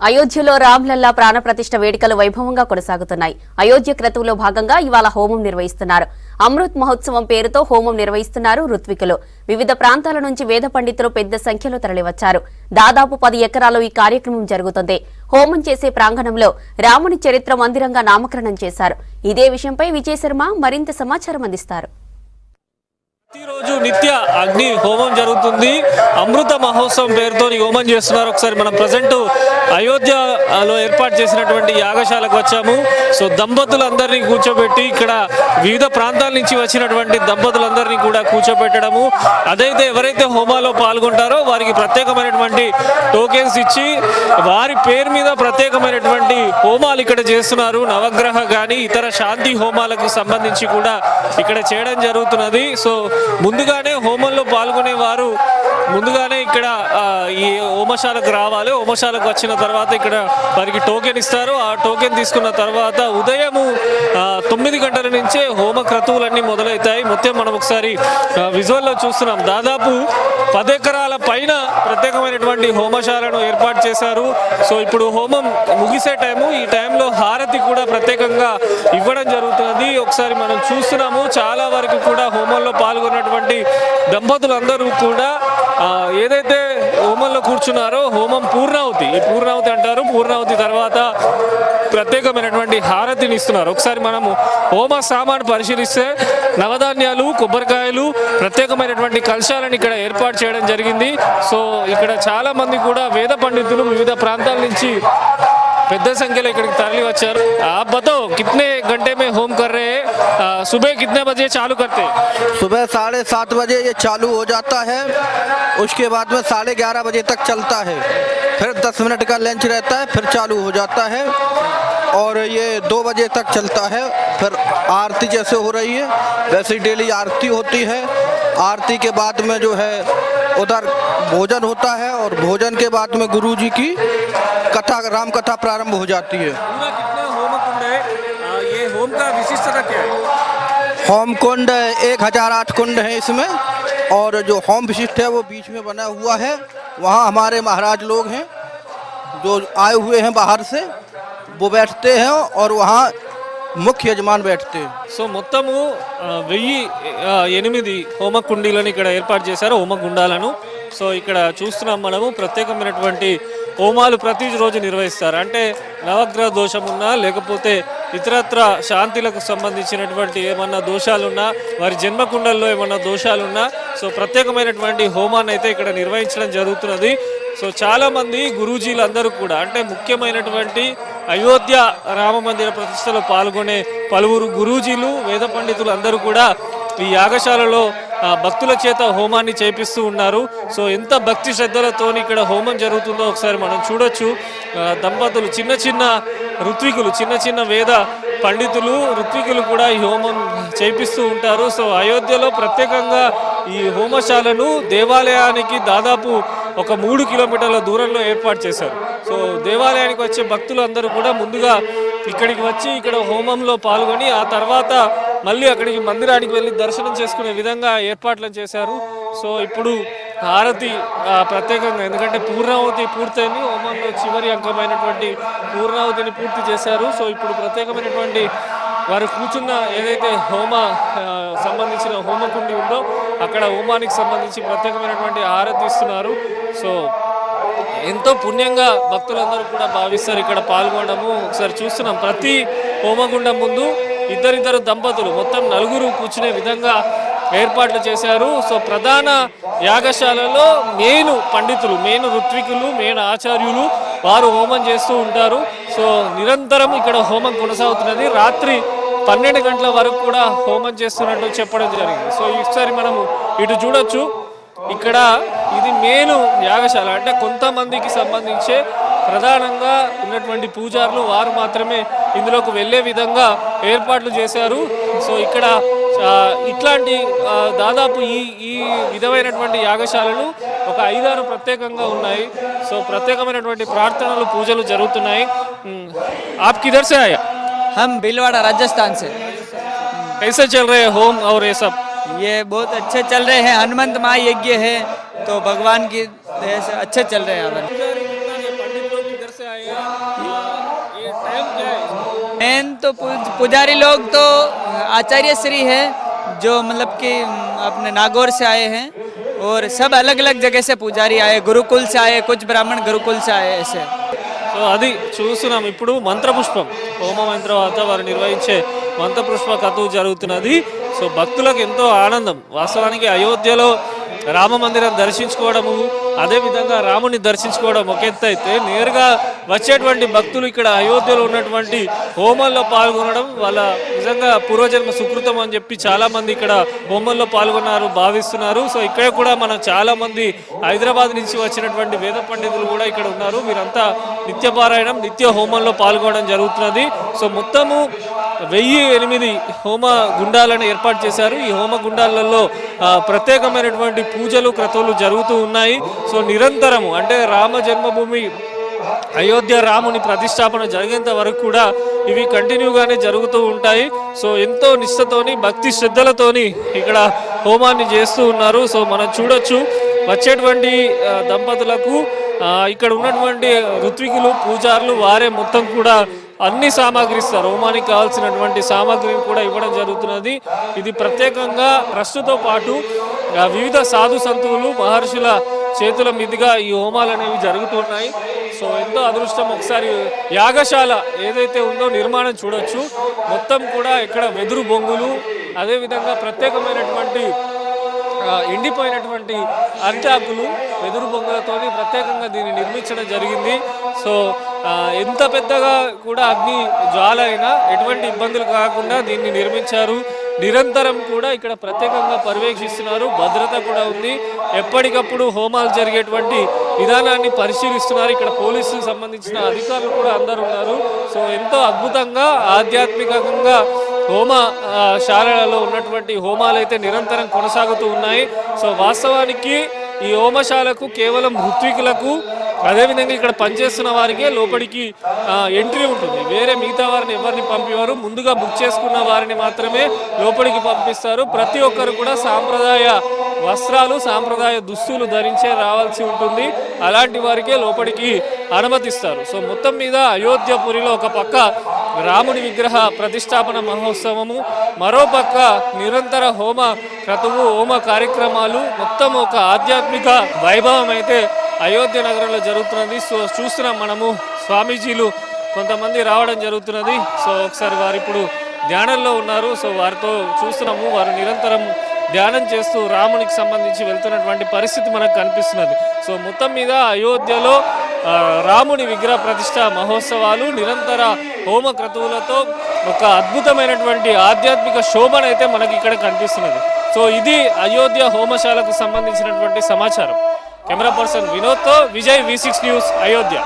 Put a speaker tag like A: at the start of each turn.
A: అయోధ్యలో రామ్లల్లా ప్రాణప్రతిష్ఠ వేడుకలు వైభవంగా కొనసాగుతున్నాయి. అయోధ్య క్రతువులో భాగంగా ఇవాళ హోమం నిర్వహిస్తున్నారు. అమృత్ మహోత్సవం పేరుతో హోమం నిర్వహిస్తున్నారు ఋత్వికులు. వివిధ ప్రాంతాల నుంచి వేద పండితులు పెద్ద సంఖ్యలో తరలివచ్చారు. దాదాపు 10 ఎకరాల్లో ఈ కార్యక్రమం జరుగుతుంది. హోమం చేసే ప్రాంగణంలో రాముని చరిత్ర మందిరంగా నామకరణం చేశారు. ఇదే విషయంపై విజయ్ శర్మ మరింత సమాచారం అందిస్తారు.
B: ప్రతిరోజు నిత్య అగ్ని హోమం జరుగుతుంది. అమృత మహోత్సవం పేరుతో హోమం చేస్తున్నారు. ఒకసారి మనం ప్రజెంట్ అయోధ్యలో ఏర్పాటు చేసినటువంటి యాగశాలకు వచ్చాము. సో దంపతులందరినీ కూర్చోబెట్టి ఇక్కడ వివిధ ప్రాంతాల నుంచి వచ్చినటువంటి దంపతులందరినీ కూడా కూర్చోబెట్టడము, అదైతే ఎవరైతే హోమాలో పాల్గొంటారో వారికి ప్రత్యేకమైనటువంటి టోకెన్స్ ఇచ్చి వారి పేరు మీద ప్రత్యేకమైనటువంటి హోమాలు ఇక్కడ చేస్తున్నారు. నవగ్రహ కానీ ఇతర శాంతి హోమాలకు సంబంధించి కూడా ఇక్కడ చేయడం జరుగుతున్నది. సో ముందుగానే హోమంలో పాల్గొనే వారు ముందుగానే ఇక్కడ ఈ హోమశాలకు రావాలి. హోమశాలకు వచ్చిన తర్వాత ఇక్కడ వారికి టోకెన్ ఇస్తారు. ఆ టోకెన్ తీసుకున్న తర్వాత ఉదయము 9 గంటల నుంచే హోమ క్రతువులన్నీ మొదలవుతాయి. మొత్తం మనం ఒకసారి విజువల్లో చూస్తున్నాం. దాదాపు 10 ఎకరాల పైన ప్రత్యేకమైనటువంటి హోమశాలను ఏర్పాటు చేశారు. సో ఇప్పుడు హోమం ముగిసే టైము. ఈ టైంలో హారతి కూడా ప్రత్యేకంగా ఇవ్వడం జరుగుతున్నది. ఒకసారి మనం చూస్తున్నాము. చాలా వరకు కూడా హోమంలో పాల్గొన్నటువంటి దంపతులందరూ కూడా ఏదైతే హోమంలో కూర్చున్నారో హోమం పూర్ణావతి, ఈ పూర్ణావతి అంటారు. పూర్ణావతి తర్వాత ప్రత్యేకమైనటువంటి హారతిని ఇస్తున్నారు. ఒకసారి మనము హోమ సామాను పరిశీలిస్తే నవధాన్యాలు, కొబ్బరికాయలు, ప్రత్యేకమైనటువంటి కలశాలను ఇక్కడ ఏర్పాటు చేయడం జరిగింది. సో ఇక్కడ చాలా మంది కూడా వేద పండితులు వివిధ ప్రాంతాల నుంచి పెద్ద సంఖ్యలో ఇక్కడికి తరలి వచ్చారు. आप बताओ कितने घंटे में होम कर रहे हैं? सुबह कितने बजे चालू करते हैं?
C: सुबह 7:30 बजे ये चालू हो जाता है. उसके बाद में 11:30 बजे तक चलता है. फिर 10 मिनट का लंच रहता है, फिर चालू हो जाता है और ये 2 बजे तक चलता है. फिर आरती जैसे हो रही है वैसे ही डेली आरती होती है. आरती के बाद में जो है उधर भोजन होता है और भोजन के बाद में गुरुजी की कथा, राम कथा प्रारंभ हो जाती है.
B: पूरा कितना होम कुंड है? ये होम का विशिष्टता क्या है?
C: होम कुंड 1008 कुंड है इसमें, और जो होम विशिष्ट है वो बीच में बना हुआ है. वहाँ हमारे महाराज लोग हैं जो आए हुए हैं बाहर से, वो बैठते हैं और वहाँ ముఖ్య యజమాని बैठते.
B: సో మొత్తము 1008 హోమ కుండీలను ఇక్కడ ఏర్పాటు చేశారు, హోమ గుండాలను. సో ఇక్కడ చూస్తున్నాం మనము ప్రత్యేకమైనటువంటి హోమాలు ప్రతిరోజు నిర్వహిస్తారు. అంటే నవగ్రహ దోషం ఉన్నా లేకపోతే ఇతరత్ర శాంతిలకు సంబంధించినటువంటి ఏమన్నా దోషాలున్నా, వారి జన్మకుండల్లో ఏమన్నా దోషాలున్నా సో ప్రత్యేకమైనటువంటి హోమాన్ని అయితే ఇక్కడ నిర్వహించడం జరుగుతున్నది. సో చాలామంది గురూజీలందరూ కూడా అంటే ముఖ్యమైనటువంటి అయోధ్య రామ మందిర ప్రతిష్టలో పాల్గొనే పలువురు గురూజీలు, వేద పండితులు అందరూ కూడా ఈ యాగశాలలో భక్తుల చేత హోమాన్ని చేపిస్తూ ఉన్నారు. సో ఎంత భక్తి శ్రద్ధలతో ఇక్కడ హోమం జరుగుతుందో ఒకసారి మనం చూడొచ్చు. దంపతులు చిన్న చిన్న ఋత్వికులు, చిన్న చిన్న వేద పండితులు, ఋత్వికులు కూడా ఈ హోమం చేపిస్తూ ఉంటారు. సో అయోధ్యలో ప్రత్యేకంగా ఈ హోమశాలను దేవాలయానికి దాదాపు ఒక 3 కిలోమీటర్ల దూరంలో ఏర్పాటు చేశారు. సో దేవాలయానికి వచ్చే భక్తులు అందరూ కూడా ముందుగా ఇక్కడికి వచ్చి ఇక్కడ హోమంలో పాల్గొని ఆ తర్వాత మళ్ళీ అక్కడికి మందిరానికి వెళ్ళి దర్శనం చేసుకునే విధంగా ఏర్పాట్లను చేశారు. సో ఇప్పుడు హారతి ప్రత్యేకంగా, ఎందుకంటే పూర్ణావతి పూర్తయింది, హోమంలో చివరి అంకమైనటువంటి పూర్ణావతిని పూర్తి చేశారు. సో ఇప్పుడు ప్రత్యేకమైనటువంటి వారు కూర్చున్న ఏదైతే సంబంధించిన హోమకుండి ఉందో అక్కడ హోమానికి సంబంధించి ప్రత్యేకమైనటువంటి హారతి ఇస్తున్నారు. సో ఎంతో పుణ్యంగా భక్తులందరూ కూడా భావిస్తారు ఇక్కడ పాల్గొనడము. ఒకసారి చూస్తున్నాం ప్రతి హోమగుండం ముందు ఇద్దరిద్దరు దంపతులు, మొత్తం 4 కూర్చునే విధంగా ఏర్పాట్లు చేశారు. సో ప్రధాన యాగశాలలో మెయిన్ పండితులు, మెయిన్ ఋత్వికులు, మెయిన్ ఆచార్యులు వారు హోమం చేస్తూ ఉంటారు. సో నిరంతరం ఇక్కడ హోమం కొనసాగుతున్నది. రాత్రి 12 గంటల వరకు కూడా హోమం చేస్తున్నట్టు చెప్పడం జరిగింది. సో ఈసారి మనము ఇటు చూడొచ్చు. ఇక్కడ ఇది మెయిన్ యాగశాల, అంటే కొంతమందికి సంబంధించే ప్రధానంగా ఉన్నటువంటి పూజారులు వారు మాత్రమే ఇందులోకి వెళ్ళే విధంగా ఏర్పాట్లు చేశారు. సో ఇక్కడ ఇట్లాంటి దాదాపు ఈ విధమైనటువంటి యాగశాలలు ఒక 5-6 ప్రత్యేకంగా ఉన్నాయి. సో ప్రత్యేకమైనటువంటి ప్రార్థనలు, పూజలు జరుగుతున్నాయి. आप किधर से आए?
D: हम भीलवाड़ा राजस्थान से.
B: कैसे चल रहे हैं होम और ये सब?
D: ये बहुत अच्छे चल रहे हैं. हनुमंत महायज्ञ है तो भगवान की दया से अच्छे चल रहे हैं.
B: पंडित लोग किधर से आए हैं?
D: मेन तो पुजारी लोग तो आचार्य श्री है, जो मतलब कि अपने नागौर से आए हैं, और सब अलग अलग जगह से पुजारी आए, गुरुकुल से आए, कुछ ब्राह्मण गुरुकुल से आए ऐसे।
B: సో అది చూస్తున్నాం ఇప్పుడు మంత్రపుష్పం హోమం అయిన తర్వాత వారు నిర్వహించే మంత్రపుష్ప కథవు జరుగుతున్నది. సో భక్తులకు ఎంతో ఆనందం. వాస్తవానికి అయోధ్యలో రామ మందిరం దర్శించుకోవడము, అదేవిధంగా రాముని దర్శించుకోవడం ఒక ఎత్తు అయితే, నేరుగా వచ్చేటువంటి భక్తులు ఇక్కడ అయోధ్యలో ఉన్నటువంటి హోమాల్లో పాల్గొనడం వాళ్ళ నిజంగా పూర్వజన్మ సుకృతం అని చెప్పి చాలామంది ఇక్కడ హోమంలో పాల్గొన్నారు భావిస్తున్నారు. సో ఇక్కడ కూడా మనం చాలామంది హైదరాబాద్ నుంచి వచ్చినటువంటి వేద పండితులు కూడా ఇక్కడ ఉన్నారు. వీరంతా నిత్యపారాయణం నిత్య హోమంలో పాల్గొనడం జరుగుతున్నది. సో మొత్తము 1008 హోమ గుండాలను ఏర్పాటు చేశారు. ఈ హోమ గుండాలలో ప్రత్యేకమైనటువంటి పూజలు క్రతువులు జరుగుతూ ఉన్నాయి. సో నిరంతరము అంటే రామ జన్మభూమి అయోధ్య రాముని ప్రతిష్టాపన జరిగేంత వరకు కూడా ఇవి కంటిన్యూగానే జరుగుతూ ఉంటాయి. సో ఎంతో నిష్ఠతోని భక్తి శ్రద్ధలతోని ఇక్కడ హోమాన్ని చేస్తూ ఉన్నారు. సో మనం చూడొచ్చు వచ్చేటువంటి దంపతులకు ఇక్కడ ఉన్నటువంటి ఋత్వికులు పూజారులు వారే మొత్తం కూడా అన్ని సామాగ్రి ఇస్తారు. హోమానికి కావాల్సినటువంటి సామాగ్రిని కూడా ఇవ్వడం జరుగుతున్నది. ఇది ప్రత్యేకంగా ట్రస్టుతో పాటు వివిధ సాధు సంతువులు మహర్షుల చేతుల మీదుగా ఈ హోమాలు అనేవి జరుగుతున్నాయి. సో ఎంతో అదృష్టం. ఒకసారి యాగశాల ఏదైతే ఉందో నిర్మాణం చూడొచ్చు. మొత్తం కూడా ఇక్కడ వెదురు బొంగులు, అదేవిధంగా ప్రత్యేకమైనటువంటి ఎండిపోయినటువంటి అరిటాకులు వెదురు బొంగులతోని ప్రత్యేకంగా దీన్ని నిర్మించడం జరిగింది. సో ఎంత పెద్దగా కూడా అగ్ని జ్వాల అయినా ఎటువంటి ఇబ్బందులు కాకుండా దీన్ని నిర్మించారు. నిరంతరం కూడా ఇక్కడ ప్రత్యేకంగా పర్యవేక్షిస్తున్నారు. భద్రత కూడా ఉంది. ఎప్పటికప్పుడు హోమాలు జరిగేటువంటి విధానాన్ని పరిశీలిస్తున్నారు. ఇక్కడ పోలీసులకు సంబంధించిన అధికారులు కూడా అందరు ఉన్నారు. సో ఎంతో అద్భుతంగా ఆధ్యాత్మికంగా హోమ శాలలో ఉన్నటువంటి హోమాలు అయితే నిరంతరం కొనసాగుతూ ఉన్నాయి. సో వాస్తవానికి ఈ హోమశాలకు కేవలం ఋత్వికులకు, అదేవిధంగా ఇక్కడ పనిచేస్తున్న వారికే లోపలికి ఎంట్రీ ఉంటుంది. వేరే మిగతా వారిని ఎవరిని పంపేవారు, ముందుగా బుక్ చేసుకున్న వారిని మాత్రమే లోపలికి పంపిస్తారు. ప్రతి ఒక్కరు కూడా సాంప్రదాయ వస్త్రాలు, సాంప్రదాయ దుస్తులు ధరించే రావాల్సి ఉంటుంది. అలాంటి వారికే లోపలికి అనుమతిస్తారు. సో మొత్తం మీద అయోధ్యపురిలో ఒక పక్క రాముడి విగ్రహ ప్రతిష్టాపన మహోత్సవము, మరోపక్క నిరంతర హోమ క్రతువు, హోమ కార్యక్రమాలు, మొత్తం ఒక ఆధ్యాత్మిక వైభవం అయితే అయోధ్య నగరంలో జరుగుతున్నది. సో చూస్తున్నాం మనము స్వామీజీలు కొంతమంది రావడం జరుగుతున్నది. సో ఒకసారి వారు ఇప్పుడు ధ్యానంలో ఉన్నారు. సో వారితో చూస్తున్నాము, వారు నిరంతరం ధ్యానం చేస్తూ రామునికి సంబంధించి వెళ్తున్నటువంటి పరిస్థితి మనకు కనిపిస్తున్నది. సో మొత్తం మీద అయోధ్యలో రాముని విగ్రహ ప్రతిష్ట మహోత్సవాలు, నిరంతర హోమ క్రతువులతో ఒక అద్భుతమైనటువంటి ఆధ్యాత్మిక శోభనైతే మనకి ఇక్కడ కనిపిస్తున్నది. సో ఇది అయోధ్య హోమశాలకు సంబంధించినటువంటి సమాచారం. కెమెరా పర్సన్ వినోద్తో విజయ్, V6 న్యూస్, అయోధ్య.